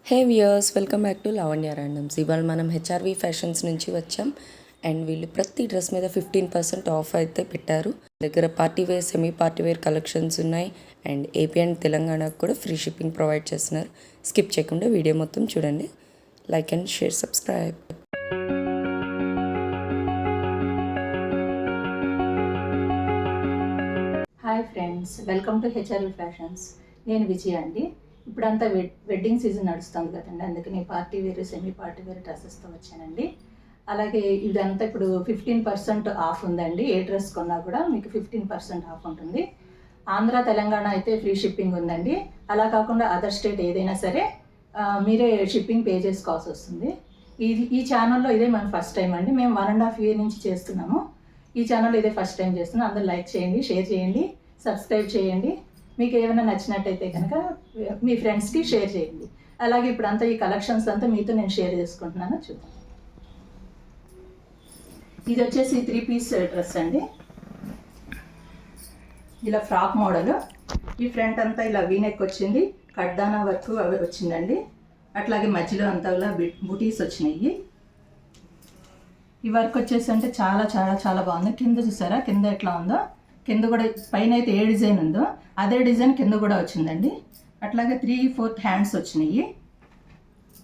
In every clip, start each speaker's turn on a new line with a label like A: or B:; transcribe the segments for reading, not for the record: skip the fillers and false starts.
A: Hey viewers, welcome back to Lavanya randoms. ఇవాళ మనం HRV fashions నుంచి వచ్చాం. అండ్ వీళ్ళు ప్రతి డ్రెస్ మీద 15% ఆఫ్ అయితే పెట్టారు. దగ్గర party wear, semi party wear collections ఉన్నాయి. అండ్ ఏపీ అండ్ తెలంగాణకు కూడా ఫ్రీ షిప్పింగ్ ప్రొవైడ్ చేస్తున్నారు. స్కిప్ చేయకుండా వీడియో మొత్తం చూడండి. Like and share, subscribe.
B: Hi friends, welcome to HRV fashions. నేను విజయ అండి. ఇప్పుడంతా వెడ్డింగ్ సీజన్ నడుస్తుంది కదండి, అందుకని party wear, semi party wear డ్రెస్సెస్తో వచ్చానండి. అలాగే ఇదంతా ఇప్పుడు 15% ఆఫ్ ఉందండి. ఏ డ్రెస్ కొన్నా కూడా మీకు 15% ఆఫ్ ఉంటుంది. ఆంధ్ర, తెలంగాణ అయితే ఫ్రీ షిప్పింగ్ ఉందండి. అలా కాకుండా అదర్ స్టేట్ ఏదైనా సరే మీరే షిప్పింగ్ పే చేసుకోవాల్సి వస్తుంది. ఈ ఛానల్లో ఇదే మన ఫస్ట్ టైం అండి. మేము 1.5 year నుంచి చేస్తున్నాము. ఈ ఛానల్లో ఇదే ఫస్ట్ టైం చేస్తున్నాం. అందరూ లైక్ చేయండి, షేర్ చేయండి, సబ్స్క్రైబ్ చేయండి. మీకు ఏమైనా నచ్చినట్టయితే కనుక మీ ఫ్రెండ్స్కి షేర్ చేయండి. అలాగే ఇప్పుడు అంతా ఈ కలెక్షన్స్ అంతా మీతో నేను షేర్ చేసుకుంటున్నాను. చూద్దాం. ఇది వచ్చేసి 3 piece డ్రెస్ అండి. ఇలా ఫ్రాక్ మోడల్. ఈ ఫ్రంట్ అంతా ఇలా వీనెక్ వచ్చింది, కడ్దానా వర్క్ అవి వచ్చిందండి. అట్లాగే మధ్యలో అంతా ఇలా బుటీస్ వచ్చినాయి. ఈ వర్క్ వచ్చేసి అంటే చాలా చాలా చాలా బాగుంది. కింద చూసారా, కింద ఎట్లా ఉందో, కింద కూడా పైన అయితే ఏ డిజైన్ ఉందో అదే డిజైన్ కింద కూడా వచ్చిందండి. అట్లాగే 3/4 హ్యాండ్స్ వచ్చినాయి.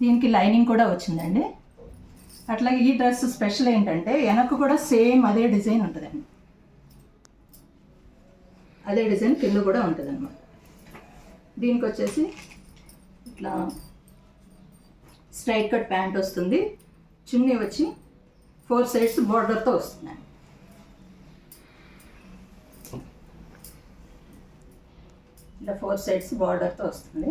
B: దీనికి లైనింగ్ కూడా వచ్చిందండి. అట్లాగే ఈ డ్రెస్ స్పెషల్ ఏంటంటే వెనక్కు కూడా సేమ్ అదే డిజైన్ ఉంటుందండి. అదే డిజైన్ కింద కూడా ఉంటుంది అన్నమాట. దీనికి వచ్చేసి ఇట్లా స్ట్రైట్ కట్ ప్యాంట్ వస్తుంది. చున్నీ వచ్చి 4 sides బోర్డర్తో వస్తుందండి. ఇలా 4 sides బార్డర్తో వస్తుంది.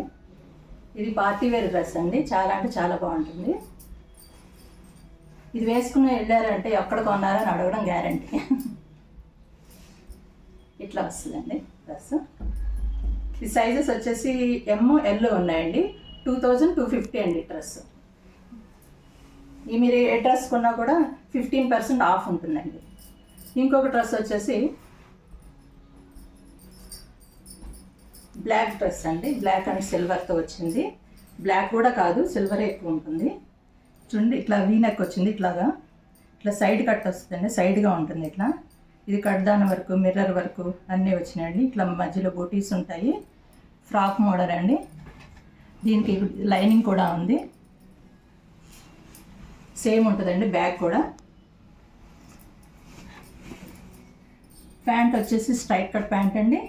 B: ఇది పార్టీ వేర్ డ్రెస్ అండి. చాలా అంటే చాలా బాగుంటుంది. ఇది వేసుకుని వెళ్ళారంటే ఎక్కడ కొన్నారని అడగడం గ్యారంటీ. ఇట్లా వస్తుందండి డ్రెస్. ఈ సైజెస్ వచ్చేసి ML ఉన్నాయండి. 2250 అండి డ్రెస్. ఈ మీరు ఏ డ్రెస్ కొన్నా కూడా 15% ఆఫ్ ఉంటుందండి. ఇంకొక డ్రెస్ వచ్చేసి బ్లాక్ డ్రెస్ అండి. బ్లాక్ అండ్ సిల్వర్తో వచ్చింది. బ్లాక్ కూడా కాదు, సిల్వరే ఎక్కువ ఉంటుంది. చూడండి, ఇట్లా వీనెక్ వచ్చింది. ఇట్లా సైడ్ కట్ వస్తుందండి, సైడ్గా ఉంటుంది ఇట్లా. ఇది కడ్దాన వరకు, మిర్రర్ వరకు అన్నీ వచ్చినాయండి. ఇట్లా మధ్యలో బూటీస్ ఉంటాయి. ఫ్రాక్ మోడల్ అండి. దీనికి లైనింగ్ కూడా ఉంది. సేమ్ ఉంటుందండి బ్యాక్ కూడా. ప్యాంట్ వచ్చేసి స్ట్రైట్ కట్ ప్యాంట్ అండి.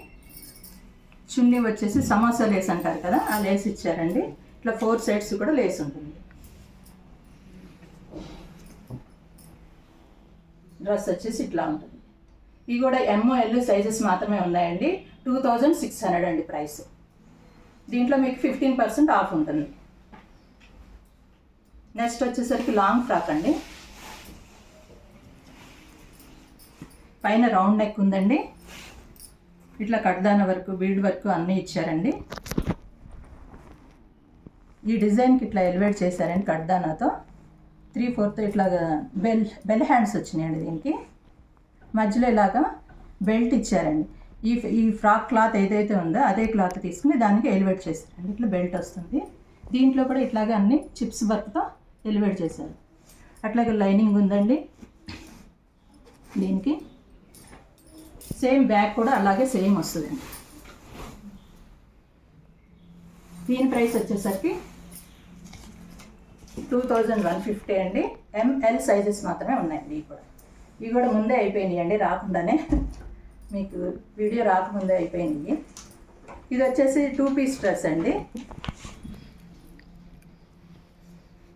B: చున్నీ వచ్చేసి సమోసా లేస్ అంటారు కదా, ఆ లేస్ ఇచ్చారండి. ఇట్లా 4 sides కూడా లేస్ ఉంటుంది. డ్రెస్ వచ్చేసి ఇట్లా ఉంటుంది. ఇవి కూడా ML సైజెస్ మాత్రమే ఉన్నాయండి. 2600 అండి ప్రైస్. దీంట్లో మీకు 15% ఆఫ్ ఉంటుంది. నెక్స్ట్ వచ్చేసరికి లాంగ్ ఫ్రాక్ అండి. పైన రౌండ్ నెక్ ఉందండి. ఇట్లా కడ్దాన వరకు, బీడ్ వరకు అన్నీ ఇచ్చారండి. ఈ డిజైన్కి ఇట్లా ఎలివేట్ చేశారండి కడ్దానాతో. 3/4 ఇట్లాగా బెల్ హ్యాండ్స్ వచ్చినాయండి. దీనికి మధ్యలో ఇలాగా బెల్ట్ ఇచ్చారండి. ఈ ఫ్రాక్ క్లాత్ ఏదైతే ఉందో అదే క్లాత్ తీసుకుని దానికి ఎలివేట్ చేశారండి. ఇట్లా బెల్ట్ వస్తుంది. దీంట్లో కూడా ఇట్లాగే అన్ని చిప్స్ వర్క్తో ఎలివేట్ చేశారు. అట్లాగే లైనింగ్ ఉందండి. దీనికి సేమ్ బ్యాక్ కూడా అలాగే సేమ్ వస్తుందండి. దీని ప్రైస్ వచ్చేసరికి 2150 అండి. ML సైజెస్ మాత్రమే ఉన్నాయండి. ఇవి కూడా ముందే అయిపోయినాయి అండి, రాకుండానే. మీకు వీడియో రాకముందే అయిపోయినాయి. ఇది వచ్చేసి 2 piece డ్రెస్ అండి.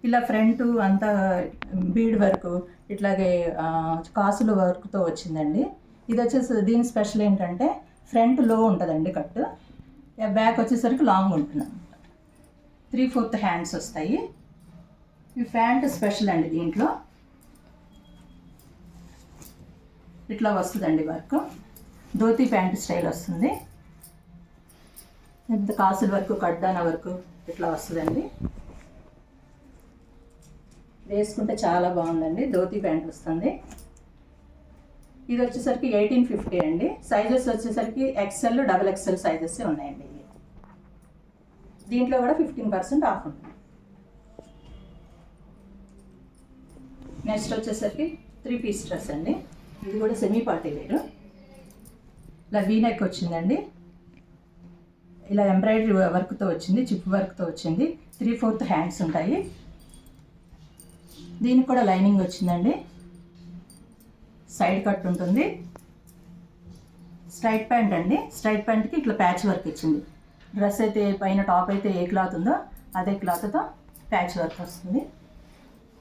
B: ఇలా ఫ్రంట్ అంతా బీడ్ వర్క్, ఇట్లాగే కాసుల వర్క్తో వచ్చిందండి. ఇది వచ్చేసి దీని స్పెషల్ ఏంటంటే ఫ్రంట్ లో ఉంటుందండి కట్, బ్యాక్ వచ్చేసరికి లాంగ్ ఉంటుంది అనమాట. 3/4 హ్యాండ్స్ వస్తాయి. ఈ ప్యాంట్ స్పెషల్ అండి. దీంట్లో ఇట్లా వస్తుందండి వర్క్. ధోతి ప్యాంట్ స్టైల్ వస్తుంది. ఇంత కాసుల వరకు, కడ్డాన వరకు ఇట్లా వస్తుందండి. వేసుకుంటే చాలా బాగుందండి. ధోతి ప్యాంట్ వస్తుంది. ఇది వచ్చేసరికి 1850 అండి. సైజెస్ వచ్చేసరికి XL, XXL సైజెస్ ఉన్నాయండి. దీంట్లో కూడా 15% ఆఫ్ ఉంటుంది. నెక్స్ట్ వచ్చేసరికి 3 పీస్ డ్రెస్ అండి. ఇది కూడా సెమీ పార్టీ వేరు. ఇలా వీ నెక్ వచ్చిందండి. ఇలా ఎంబ్రాయిడరీ వర్క్తో వచ్చింది, చిప్ వర్క్తో వచ్చింది. 3/4 హ్యాండ్స్ ఉంటాయి. దీనికి కూడా లైనింగ్ వచ్చిందండి. సైడ్ కట్ ఉంటుంది. స్ట్రైట్ ప్యాంట్ అండి. స్ట్రైట్ ప్యాంట్కి ఇట్లా ప్యాచ్ వర్క్ ఇచ్చింది. డ్రెస్ అయితే పైన టాప్ అయితే ఏ క్లాత్ ఉందో అదే క్లాత్తో ప్యాచ్ వర్క్ వస్తుంది.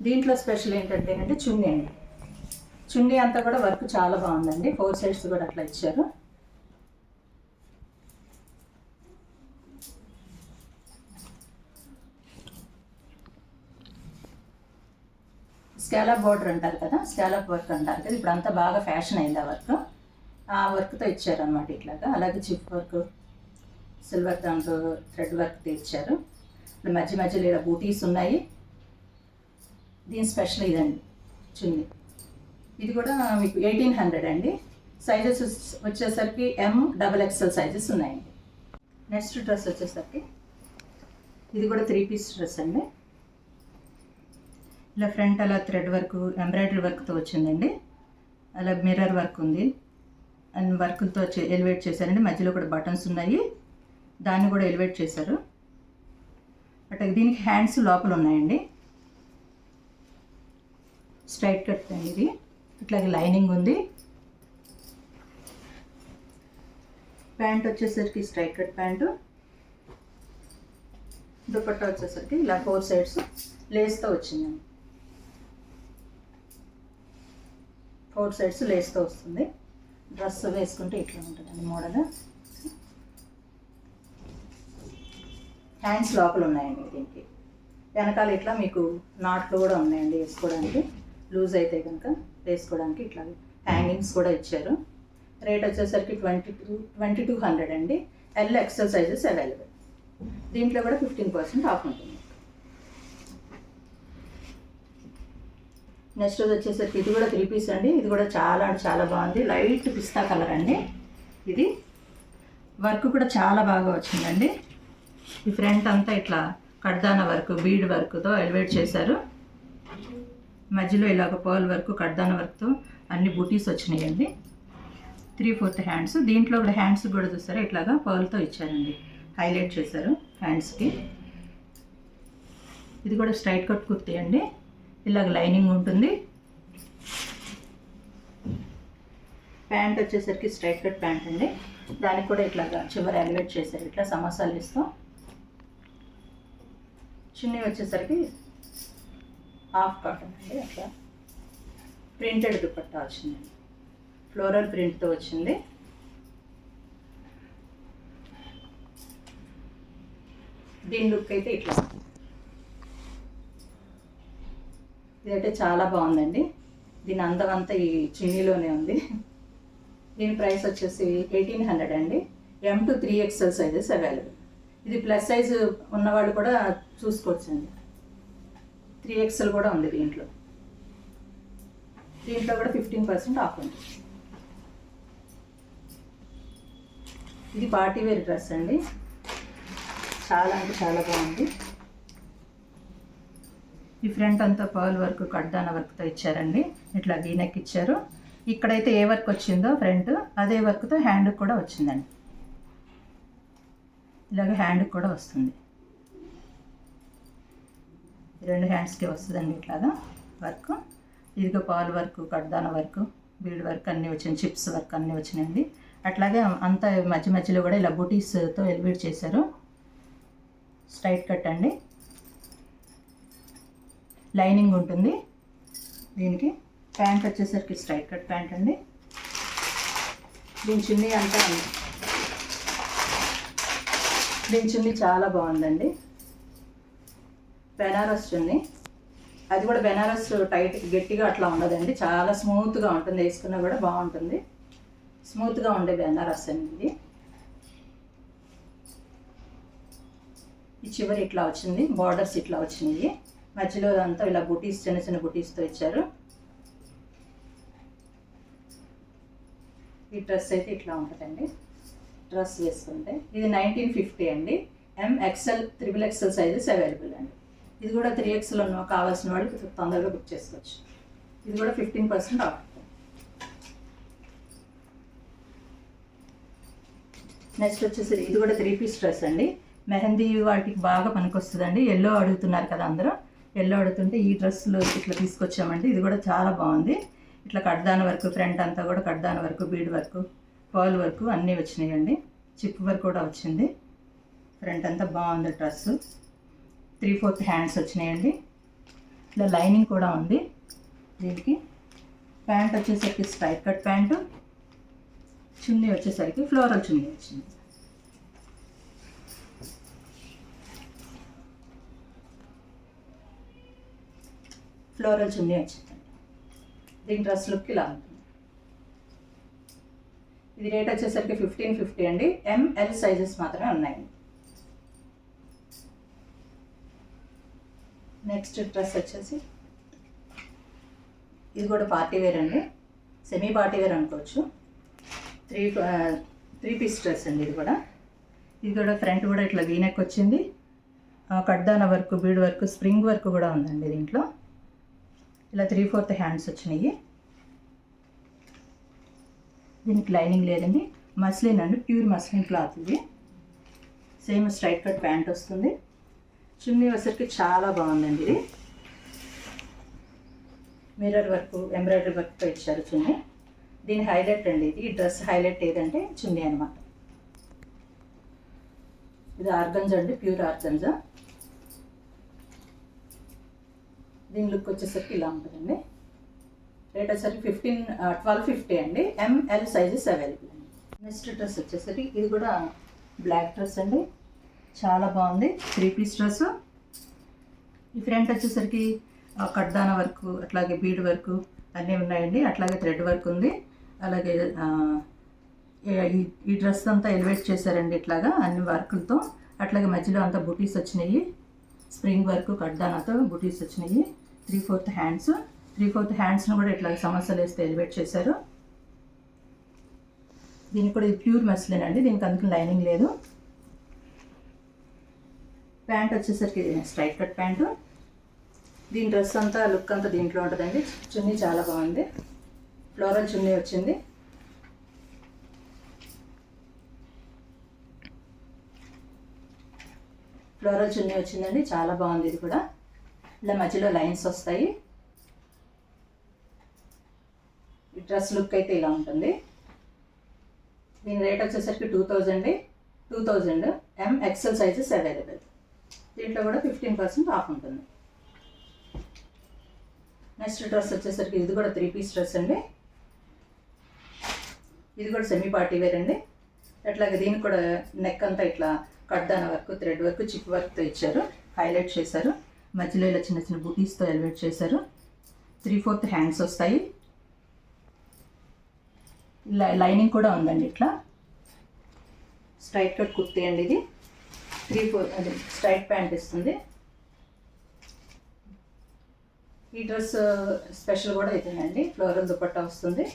B: దీంట్లో స్పెషల్ ఏంటంటే చున్నీ అండి. చున్నీ అంతా కూడా వర్క్ చాలా బాగుందండి. 4 సైడ్స్ కూడా అట్లా ఇచ్చారు. స్కాలప్ బార్డర్ అంటారు కదా, స్కాలప్ వర్క్ అంటారు కదా, ఇప్పుడు అంతా బాగా ఫ్యాషన్ అయింది ఆ వర్క్తో ఇచ్చారనమాట ఇట్లాగా. అలాగే చిప్ వర్క్, సిల్వర్ దాంతో థ్రెడ్ వర్క్తో ఇచ్చారు. ఇప్పుడు మధ్యలో ఇలా బూటీస్ ఉన్నాయి. దీని స్పెషల్ ఇదండి చున్నీ. ఇది కూడా మీకు 1800 అండి. సైజెస్ వచ్చేసరికి MXXL సైజెస్ ఉన్నాయండి. నెక్స్ట్ డ్రెస్ వచ్చేసరికి ఇది కూడా 3 పీస్ డ్రెస్ అండి. ఇలా ఫ్రంట్ అలా థ్రెడ్ వర్క్, ఎంబ్రాయిడరీ వర్క్తో వచ్చిందండి. అలా మిర్రర్ వర్క్ ఉంది అండ్ వర్క్తో ఎలివేట్ చేశారండి. మధ్యలో కూడా బటన్స్ ఉన్నాయి, దాన్ని కూడా ఎలివేట్ చేశారు. అట్లా దీనికి హ్యాండ్స్ లోపల ఉన్నాయండి. స్ట్రైట్ కట్ అండి ఇది. ఇట్లాగే లైనింగ్ ఉంది. ప్యాంట్ వచ్చేసరికి స్ట్రైట్ కట్ ప్యాంటు. దుపట్టా వచ్చేసరికి ఇలా 4 సైడ్స్ లేస్తో వచ్చిందండి. 4 సైడ్స్ లేస్తో వస్తుంది. డ్రెస్ వేసుకుంటే ఇట్లా ఉంటుందండి మోడల్. హ్యాండ్స్ లోపల ఉన్నాయండి దీనికి. వెనకాల ఇట్లా మీకు నాట్లు కూడా ఉన్నాయండి వేసుకోవడానికి. లూజ్ అయితే కనుక వేసుకోవడానికి ఇట్లా హ్యాంగింగ్స్ కూడా ఇచ్చారు. రేట్ వచ్చేసరికి 2200 అండి. LXL sizes available. దీంట్లో కూడా 15% ఆఫ్ ఉంటుంది. నెక్స్ట్ వచ్చేసరికి ఇది కూడా 3 పీస్ అండి. ఇది కూడా చాలా బాగుంది. లైట్ పిస్తా కలర్ అండి. ఇది వర్క్ కూడా చాలా బాగా వచ్చిందండి. ఈ ఫ్రంట్ అంతా ఇట్లా కడ్దాన వర్క్, బీడ్ వర్క్తో ఎలివేట్ చేశారు. మధ్యలో ఇలాగ పర్ల్ వర్క్, కడ్దాన వర్క్తో అన్ని బూటీస్ వచ్చినాయండి. 3/4 హ్యాండ్స్. దీంట్లో కూడా హ్యాండ్స్ కూడా చూస్తారా ఇట్లాగా పర్ల్తో ఇచ్చారండి, హైలైట్ చేశారు హ్యాండ్స్కి. ఇది కూడా స్ట్రైట్ కట్ కుర్తీ అండి. ఇలాగ లైనింగ్ ఉంటుంది. ప్యాంట్ వచ్చేసరికి స్ట్రైట్ కట్ ప్యాంట్ అండి. దానికి కూడా ఇట్లాగా చివరి ఎలివేట్ చేశారు ఇట్లా సమోసాలు ఇస్తూ. చున్నీ వచ్చేసరికి హాఫ్ కాటన్ అండి. అట్లా ప్రింటెడ్ దుపట్టా వచ్చిందండి. ఫ్లోరల్ ప్రింట్తో వచ్చింది. దీని లుక్ అయితే ఇట్లా. ఇదైతే చాలా బాగుందండి. దీని అందం అంతా ఈ చున్నీలోనే ఉంది. దీని ప్రైస్ వచ్చేసి 1800 అండి. M to 3XL sizes available. ఇది ప్లస్ సైజ్ ఉన్నవాళ్ళు కూడా చూసుకోవచ్చండి. 3XL కూడా ఉంది దీంట్లో. దీంట్లో కూడా 15% ఆఫ్ ఉంది. ఇది పార్టీ వేర్ డ్రెస్ అండి. చాలా బాగుంది. ఈ ఫ్రంట్ అంతా పర్ల్ వర్క్, కడ్దాన వర్క్తో ఇచ్చారండి. ఇట్లా వీనెక్ ఇచ్చారు. ఇక్కడైతే ఏ వర్క్ వచ్చిందో ఫ్రంట్ అదే వర్క్తో హ్యాండ్కి కూడా వచ్చిందండి. ఇలాగ హ్యాండ్కి కూడా వస్తుంది. 2 హ్యాండ్స్కి వస్తుందండి ఇట్లాగా వర్క్. ఇదిగో పర్ల్ వర్క్, కడ్దాన వర్క్, బీడ్ వర్క్ అన్నీ వచ్చినాయి, చిప్స్ వర్క్ అన్నీ వచ్చినాయండి. అట్లాగే అంతా మధ్యలో కూడా ఇలా బూటీస్తో ఎలివేట్ చేశారు. స్ట్రైట్ కట్ అండి. లైనింగ్ ఉంటుంది దీనికి. ప్యాంట్ వచ్చేసరికి స్ట్రైట్ కట్ ప్యాంట్ అండి. దీని చున్నీ చాలా బాగుందండి. బెనారస్ చున్నీ. అది కూడా బెనారస్ టైట్ గట్టిగా అట్లా ఉండదండి. చాలా స్మూత్గా ఉంటుంది. వేసుకున్నా కూడా బాగుంటుంది. స్మూత్గా ఉండే బెనారస్ అండి. ఈ చివరి ఇట్లా వచ్చింది, బార్డర్స్ ఇట్లా వచ్చినాయి. మధ్యలో అంతా ఇలా బూటీస్, చిన్న బూటీస్తో ఇచ్చారు. ఈ డ్రెస్ అయితే ఇట్లా ఉంటుందండి. డ్రెస్ వేసుకుంటే ఇది 1950 అండి. MXL, XXL సైజెస్ అవైలబుల్ అండి. ఇది కూడా 3XL కావాల్సిన వాళ్ళకి తొందరగా బుక్ చేసుకోవచ్చు. ఇది కూడా 15% ఆఫ్. నెక్స్ట్ వచ్చేసి ఇది కూడా 3 పీస్ డ్రెస్ అండి. మెహందీ వాటికి బాగా పనికొస్తుందండి. ఎల్లో అడుగుతున్నారు కదా అందరూ, ఎల్లో అడుగుతుంటే ఈ డ్రెస్సులు ఇట్లా తీసుకొచ్చామండి. ఇది కూడా చాలా బాగుంది. ఇట్లా కడ్దాన వరకు, ఫ్రంట్ అంతా కూడా కడ్దాన వరకు, బీడ్ వరకు, పర్ల్ వరకు అన్నీ వచ్చినాయండి. చిప్ వర్క్ కూడా వచ్చింది. ఫ్రంట్ అంతా బాగుంది డ్రెస్సు. 3/4 హ్యాండ్స్ వచ్చినాయండి. ఇట్లా లైనింగ్ కూడా ఉంది దీనికి. ప్యాంట్ వచ్చేసరికి స్ట్రైట్ కట్ ప్యాంటు, చున్నీ వచ్చేసరికి ఫ్లోరల్ చున్నీ వచ్చింది. ఫ్లోరల్ చున్నీ వచ్చిందండి. దీని డ్రెస్ లుక్ ఇలా ఉంటుంది. ఇది రేట్ వచ్చేసరికి 1550 అండి. ML సైజెస్ మాత్రమే ఉన్నాయండి. నెక్స్ట్ డ్రెస్ వచ్చేసి ఇది కూడా పార్టీ వేర్ అండి. సెమీ పార్టీ వేర్ అనుకోవచ్చు. 3 పీస్ డ్రెస్ అండి. ఇది కూడా ఫ్రంట్ కూడా ఇట్లా వీనెక్ వచ్చింది. కడ్దాన work, bead work, spring work కూడా ఉందండి దీంట్లో. ఇలా 3/4 హ్యాండ్స్ వచ్చినాయి. దీనికి లైనింగ్ లేదండి. మస్లిన్ అండి, ప్యూర్ మస్లిన్ క్లాత్ ఇది. సేమ్ స్ట్రైట్ కట్ ప్యాంట్ వస్తుంది. చున్నీ వచ్చరికి చాలా బాగుందండి. ఇది మిర్రర్ వర్క్, ఎంబ్రాయిడరీ వర్క్తో ఇచ్చారు చున్నీ. దీని హైలైట్ అండి. ఇది డ్రెస్ హైలైట్ ఏదంటే చున్నీ అనమాట. ఇది ఆర్గంజా అండి, ప్యూర్ ఆర్గంజా. దీని లుక్ వచ్చేసరికి ఇలా ఉంటుందండి. రేట్ వచ్చేసరికి 1250 అండి. ML సైజెస్ అవైలబుల్ అండి. నెక్స్ట్ డ్రెస్ వచ్చేసరికి ఇది కూడా బ్లాక్ డ్రెస్ అండి. చాలా బాగుంది. 3 పీస్ డ్రెస్. ఈ ఫ్రంట్ వచ్చేసరికి కడ్దాన వర్క్, అట్లాగే బీడ్ వర్క్ అన్నీ ఉన్నాయండి. అట్లాగే థ్రెడ్ వర్క్ ఉంది. అలాగే ఈ డ్రెస్ అంతా ఎలివేట్ చేశారండి ఇట్లాగా అన్ని వర్కులతో. అట్లాగే మధ్యలో అంతా బుటీస్ వచ్చినాయి. స్ప్రింగ్ వర్క్, కడ్దానాతో బుటీస్ వచ్చినాయి. 3/4 హ్యాండ్స్. 3/4 హ్యాండ్స్ను కూడా ఇట్లా సమస్యలు వేస్తే ఎలివేట్ చేశారు. దీనికి కూడా ఇది ప్యూర్ మస్లిన్ అండి. దీనికి అందుకు లైనింగ్ లేదు. ప్యాంట్ వచ్చేసరికి స్ట్రైట్ కట్ ప్యాంటు. దీని డ్రెస్ అంతా లుక్ అంతా దీంట్లో ఉంటుందండి. చున్నీ చాలా బాగుంది. ఫ్లోరల్ చున్నీ వచ్చింది. ఫ్లోరల్ చున్నీ వచ్చిందండి. చాలా బాగుంది. ఇది కూడా ఇలా మధ్యలో లైన్స్ వస్తాయి. ఈ డ్రెస్ లుక్ అయితే ఇలా ఉంటుంది. దీని రేట్ వచ్చేసరికి 2000 MXL సైజెస్ అవైలబుల్. దీంట్లో కూడా 15% ఆఫ్ ఉంటుంది. నెక్స్ట్ డ్రెస్ వచ్చేసరికి ఇది కూడా 3 పీస్ డ్రెస్ అండి. ఇది కూడా సెమీ పార్టీ వేర్ అండి. అట్లాగే దీనికి కూడా నెక్ అంతా ఇట్లా కడ్దాన వర్క్, థ్రెడ్ వర్క్, చిప్ వర్క్తో ఇచ్చారు. హైలైట్ చేశారు. మధ్యలో ఇలా చిన్న చిన్న బుటీస్తో ఎలివేట్ చేశారు. 3/4 హ్యాండ్స్ వస్తాయి. లైనింగ్ కూడా ఉందండి. ఇట్లా స్ట్రైట్ కట్ కుర్తీ అండి. ఇది 3/4 అది స్ట్రైట్ ప్యాంట్ ఇస్తుంది. ఈ డ్రెస్ స్పెషల్ కూడా అవుతుందండి. ఫ్లోరల్ దుపట్టా వస్తుంది.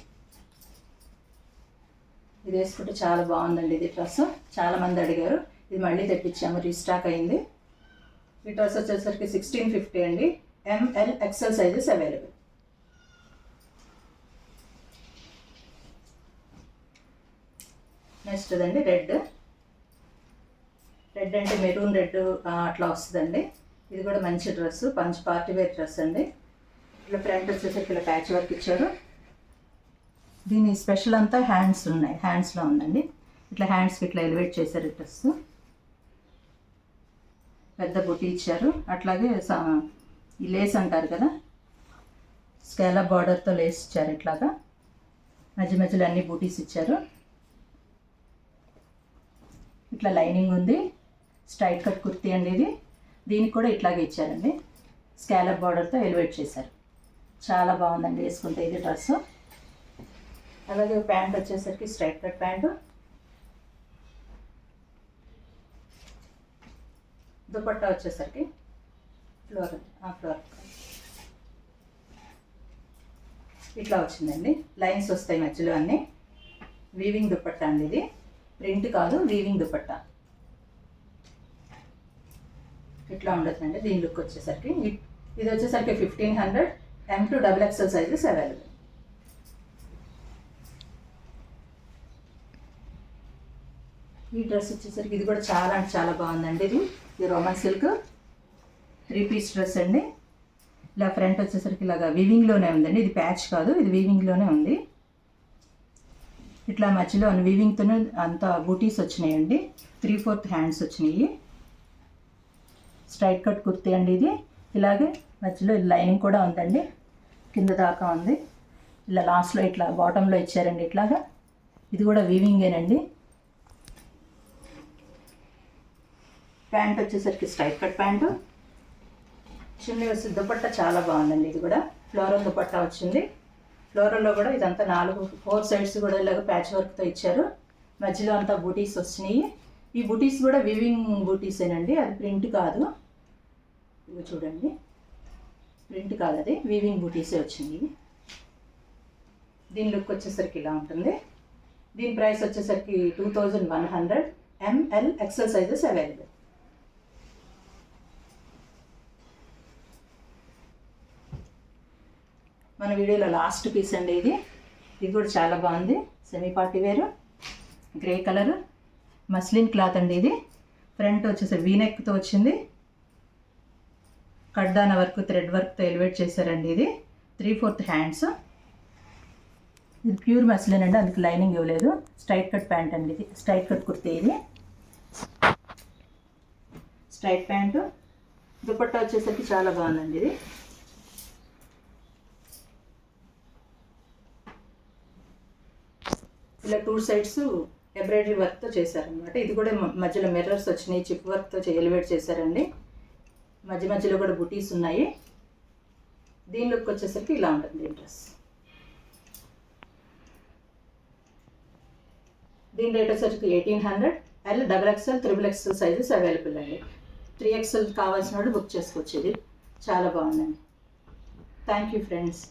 B: ఇది వేసుకుంటే చాలా బాగుందండి. ఇది డ్రెస్ చాలామంది అడిగారు. ఇది మళ్ళీ తెప్పించాము, రీస్టాక్ అయింది. ఈ డ్రెస్ వచ్చేసరికి 1650 అండి. ML XL sizes available. Next అదండి రెడ్ అంటే మెరూన్ రెడ్ అట్లా వస్తుందండి. ఇది కూడా మంచి డ్రెస్, పార్టీ వేర్ డ్రెస్ అండి. ఇట్లా ఫ్రంట్ వచ్చేసరికి ఇలా ప్యాచ్ వర్క్ ఇచ్చారు. దీని స్పెషల్ అంతా హ్యాండ్స్ ఉన్నాయి. హ్యాండ్స్లో ఉందండి. ఇట్లా హ్యాండ్స్కి ఇట్లా ఎలివేట్ చేశారు. డ్రెస్ పెద్ద బుట్టి ఇచ్చారు. అట్లాగే ఈ లేస్ అంటారు కదా, స్కేలా బార్డర్తో లేస్ ఇచ్చారు. ఇట్లాగా మధ్యలో అన్ని బూటీస్ ఇచ్చారు. ఇట్లా లైనింగ్ ఉంది. స్ట్రైట్ కట్ కుర్తీ అండి ఇది. దీనికి కూడా ఇట్లాగే ఇచ్చారండి. స్కాలప్ బార్డర్తో ఎలివేట్ చేశారు. చాలా బాగుందండి వేసుకుంటే ఇది డ్రెస్. అలాగే ప్యాంట్ వచ్చేసరికి స్ట్రైట్ కట్ ప్యాంటు. దుపట్టా వచ్చేసరికి ఫ్లోరల్ ఇట్లా వచ్చిందండి. లైన్స్ వస్తాయి మధ్యలో అన్నీ. వీవింగ్ దుపట్టా అండి ఇది. ప్రింట్ కాదు, వీవింగ్ దుపట్టా. ఇట్లా ఉండొచ్చండి. దీని లుక్ వచ్చేసరికి ఇది వచ్చేసరికి 1500 M to XXL sizes available. ఈ డ్రెస్ వచ్చేసరికి ఇది కూడా చాలా అంటే చాలా బాగుందండి. ఇది రోమన్ సిల్క్ 3-piece డ్రెస్ అండి. ఇలా ఫ్రంట్ వచ్చేసరికి ఇలాగా వీవింగ్లోనే ఉందండి. ఇది ప్యాచ్ కాదు, ఇది వీవింగ్లోనే ఉంది. ఇట్లా మధ్యలో వీవింగ్తోనే అంతా బూటీస్ వచ్చినాయండి. 3/4 హ్యాండ్స్ వచ్చినాయి. స్ట్రైట్ కట్ కుర్తీ అండి ఇది. ఇలాగే మధ్యలో లైనింగ్ కూడా ఉందండి, కింద దాకా ఉంది. ఇలా లాస్ట్లో ఇట్లా బాటంలో ఇచ్చారండి ఇట్లాగా. ఇది కూడా వీవింగేనండి. ప్యాంట్ వచ్చేసరికి స్ట్రైట్ కట్ ప్యాంటు. చున్నీ వచ్చి దుపట్టా చాలా బాగుందండి. ఇది కూడా ఫ్లోరల్ దుపట్టా వచ్చింది. ఫ్లోరల్లో కూడా ఇదంతా 4 సైడ్స్ కూడా ఇలాగ ప్యాచ్ వర్క్తో ఇచ్చారు. మధ్యలో అంతా బూటీస్ వచ్చినాయి. ఈ బూటీస్ కూడా వీవింగ్ బూటీసేనండి, అది ప్రింట్ కాదు. ఇవి చూడండి, ప్రింట్ కాదు, అది వీవింగ్ బూటీసే వచ్చింది. దీని లుక్ వచ్చేసరికి ఇలా ఉంటుంది. దీని ప్రైస్ వచ్చేసరికి 2100. ML XL sizes available. మన వీడియోలో లాస్ట్ పీస్ అండి ఇది. ఇది కూడా చాలా బాగుంది. సెమీ పార్టీ వేరు, గ్రే కలర్, మస్లిన్ క్లాత్ అండి ఇది. ఫ్రంట్ వచ్చేసరికి వీనెక్తో వచ్చింది. కడ్దాన వర్క్, థ్రెడ్ వర్క్తో ఎలివేట్ చేశారండి. ఇది 3/4 హ్యాండ్స్. ఇది ప్యూర్ మస్లిన్ అండి, అందుకు లైనింగ్ ఇవ్వలేదు. స్ట్రైట్ కట్ ప్యాంట్ అండి ఇది, స్ట్రైట్ కట్ కుర్తీ ఇది. Straight pant. దుపట్టా వచ్చేసరికి చాలా బాగుందండి ఇది. ఇలా 2 సైడ్స్ ఎంబ్రాయిడరీ వర్క్తో చేశారనమాట. ఇది కూడా మధ్యలో మిర్రర్స్ వచ్చినాయి, చిప్ వర్క్తో ఎలివేట్ చేశారండి. మధ్యలో కూడా బుటీస్ ఉన్నాయి. దీని లుక్ వచ్చేసరికి ఇలా ఉంటుంది డ్రెస్. దీని రేట్ వచ్చేసరికి 1800. L XXL, XXL sizes available అండి. 3XL కావాల్సిన వాళ్ళు బుక్ చేసుకోవచ్చు. ఇది చాలా బాగుందండి. Thank you friends.